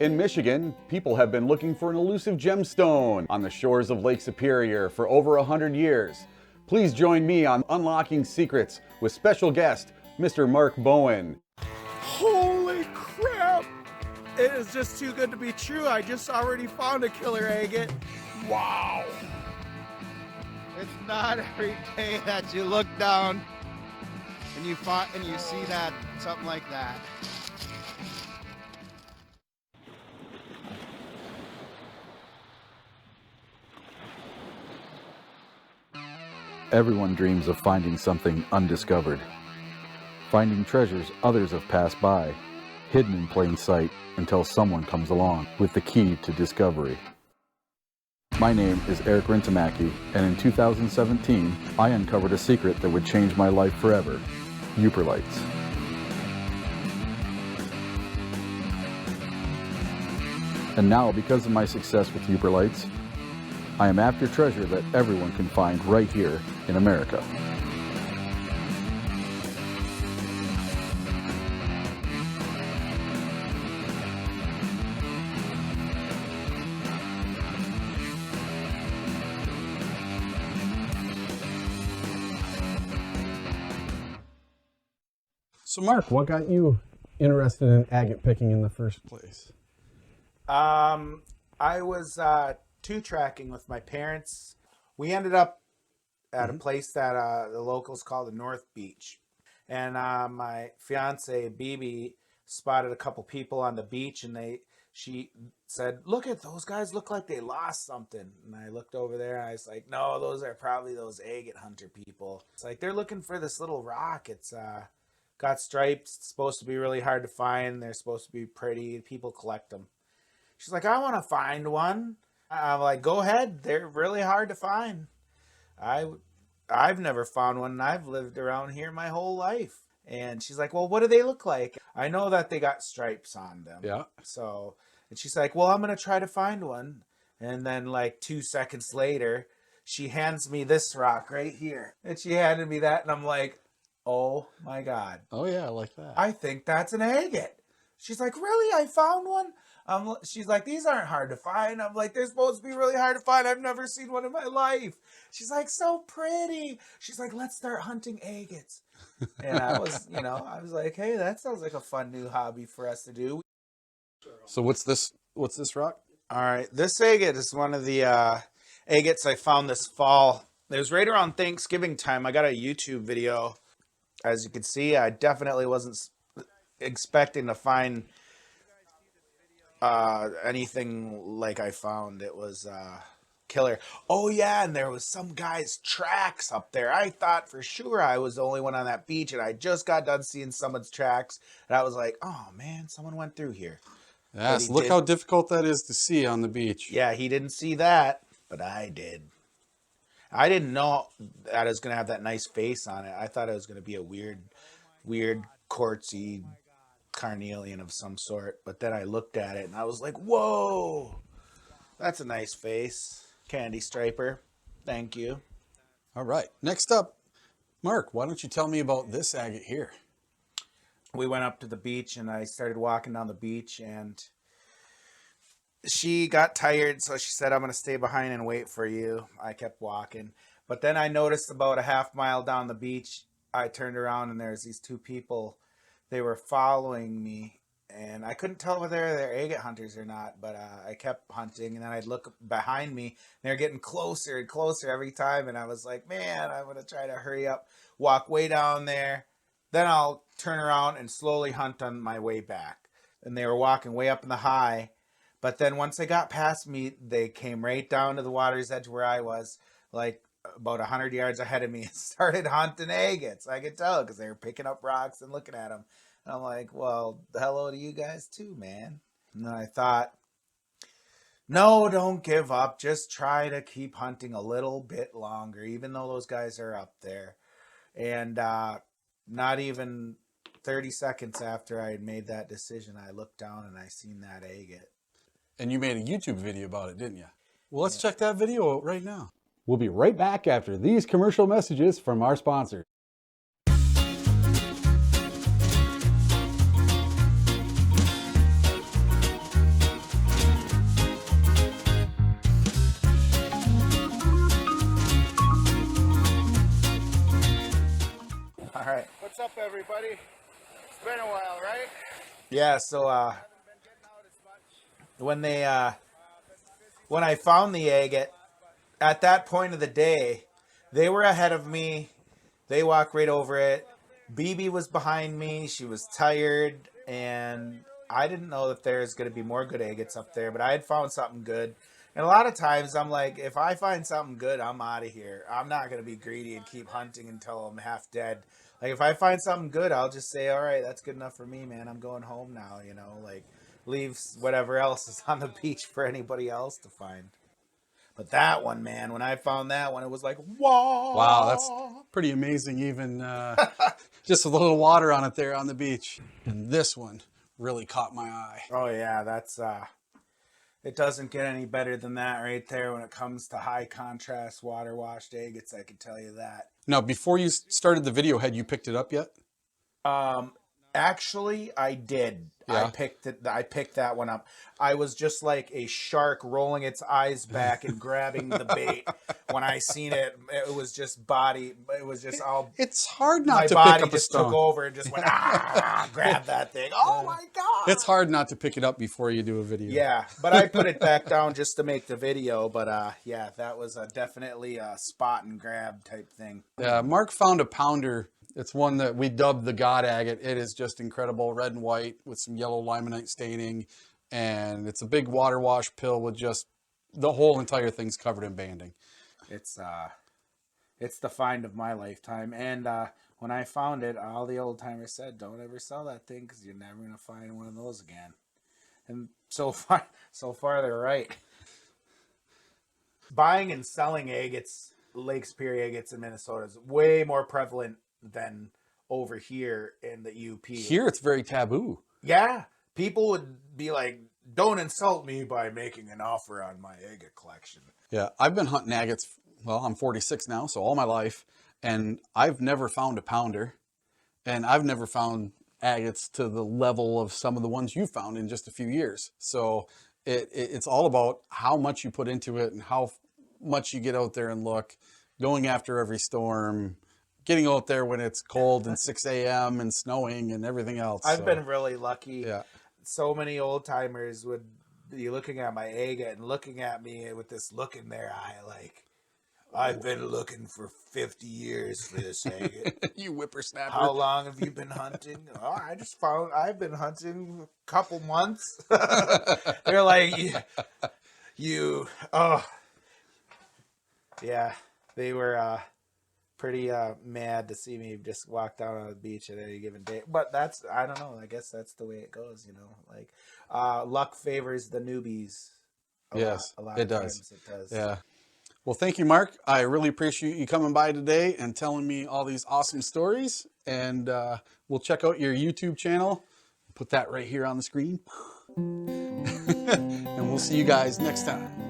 In Michigan, people have been looking for an elusive gemstone on the shores of Lake Superior for over 100 years. Please join me on Unlocking Secrets with special guest, Mr. Mark Bowen. Holy crap! It is just too good to be true. I just already found a killer agate. Wow! It's not every day that you look down and you see that, something like that. Everyone dreams of finding something undiscovered. Finding treasures others have passed by, hidden in plain sight until someone comes along with the key to discovery. My name is Eric Rintamaki, and in 2017, I uncovered a secret that would change my life forever: Uperlights. And now, because of my success with Uperlights, I am after treasure that everyone can find right here in America. So Mark, what got you interested in agate picking in the first place? I was two-tracking with my parents. We ended up at a place that the locals call the North Beach. And my fiance, Bibi, spotted a couple people on the beach, and she said, "Look at those guys, look like they lost something." And I looked over there, and I was like, "No, those are probably those agate hunter people." It's like, they're looking for this little rock. It's got stripes. It's supposed to be really hard to find. They're supposed to be pretty. People collect them. She's like, "I want to find one." I'm like, "Go ahead. They're really hard to find." I've never found one, and I've lived around here my whole life. And she's like, "Well, what do they look like?" I know that they got stripes on them. Yeah. So, and she's like, "Well, I'm going to try to find one." And then like 2 seconds later, she hands me this rock right here. And she handed me that, and I'm like, "Oh my God." Oh yeah, I like that. I think that's an agate. She's like, "Really? I found one?" She's like, "These aren't hard to find." I'm like, "They're supposed to be really hard to find. I've never seen one in my life." She's like, "So pretty." She's like, "Let's start hunting agates." And I was like, "Hey, that sounds like a fun new hobby for us to do." So what's this rock? All right, this agate is one of the agates I found this fall. It was right around Thanksgiving time. I got a YouTube video. As you can see, I definitely wasn't expecting to find anything like I found. It was killer. Oh yeah, and there was some guy's tracks up there. I thought for sure I was the only one on that beach, and I just got done seeing someone's tracks, and I was like, "Oh man, someone went through here." Yes, look how difficult that is to see on the beach. Yeah, he didn't see that, but I did. I didn't know that it was going to have that nice face on it. I thought it was going to be a weird quartzy carnelian of some sort. But then I looked at it and I was like, "Whoa, that's a nice face. Candy striper. Thank you." All right, next up, Mark, why don't you tell me about this agate here? We went up to the beach and I started walking down the beach, and she got tired, so she said, "I'm going to stay behind and wait for you." I kept walking. But then I noticed about a half mile down the beach, I turned around and there's these two people. They were following me, and I couldn't tell whether they're agate hunters or not, but I kept hunting, and then I'd look behind me, and they're getting closer and closer every time, and I was like, "Man, I'm going to try to hurry up, walk way down there. Then I'll turn around and slowly hunt on my way back." And they were walking way up in the high. But then once they got past me, they came right down to the water's edge where I was, like about 100 yards ahead of me, and started hunting agates. I could tell because they were picking up rocks and looking at them. And I'm like, "Well, hello to you guys too, man." And then I thought, no, don't give up. Just try to keep hunting a little bit longer, even though those guys are up there. And not even 30 seconds after I had made that decision, I looked down and I seen that agate. And you made a YouTube video about it, didn't you? Well, let's check that video out right now. We'll be right back after these commercial messages from our sponsor. everybody. It's been a while, right? Yeah, so when I found the agate, at that point of the day, they were ahead of me. They walked right over it. BB was behind me. She was tired, and I didn't know that there's going to be more good agates up there, but I had found something good. And a lot of times I'm like, if I find something good, I'm out of here. I'm not going to be greedy and keep hunting until I'm half dead. Like, if I find something good, I'll just say, all right, that's good enough for me, man. I'm going home now, you know, like, leave whatever else is on the beach for anybody else to find. But that one, man, when I found that one, it was like, whoa. Wow, that's pretty amazing. Even just with a little water on it there on the beach. And this one really caught my eye. Oh, yeah, that's, it doesn't get any better than that right there when it comes to high contrast water washed agates, I can tell you that. Now, before you started the video, had you picked it up yet? Actually, I did. Yeah. I picked that one up. I was just like a shark rolling its eyes back and grabbing the bait. When I seen it, it was just body. It was just all. It's hard My not to body pick up a just took stone. over and just went grab that thing. Oh my god! It's hard not to pick it up before you do a video. Yeah, but I put it back down just to make the video. But yeah, that was definitely a spot and grab type thing. Yeah, Mark found a pounder. It's one that we dubbed the God Agate. It is just incredible, red and white with some yellow limonite staining. And it's a big water wash pill with just the whole entire thing's covered in banding. It's the find of my lifetime. And when I found it, all the old timers said, "Don't ever sell that thing because you're never gonna find one of those again." And so far they're right. Buying and selling agates, Lake Superior agates in Minnesota is way more prevalent than over here in the UP. Here it's very taboo. Yeah. People would be like, "Don't insult me by making an offer on my agate collection." Yeah, I've been hunting agates, well, I'm 46 now, so all my life, and I've never found a pounder, and I've never found agates to the level of some of the ones you found in just a few years. So it's all about how much you put into it and how much you get out there and look, going after every storm, getting out there when it's cold and 6 a.m. and snowing and everything else. I've been really lucky. Yeah. So many old timers would be looking at my agate and looking at me with this look in their eye like, "I've been looking for 50 years for this agate." You whippersnapper. "How long have you been hunting?" "Oh, I've been hunting a couple months." They're like, oh. Yeah, they were pretty mad to see me just walk down on the beach at any given day. But I don't know, I guess that's the way it goes, you know. Like, luck favors the newbies. Yes, a lot it of does. times it does. Yeah. Well, thank you, Mark. I really appreciate you coming by today and telling me all these awesome stories. And we'll check out your YouTube channel. Put that right here on the screen. And we'll see you guys next time.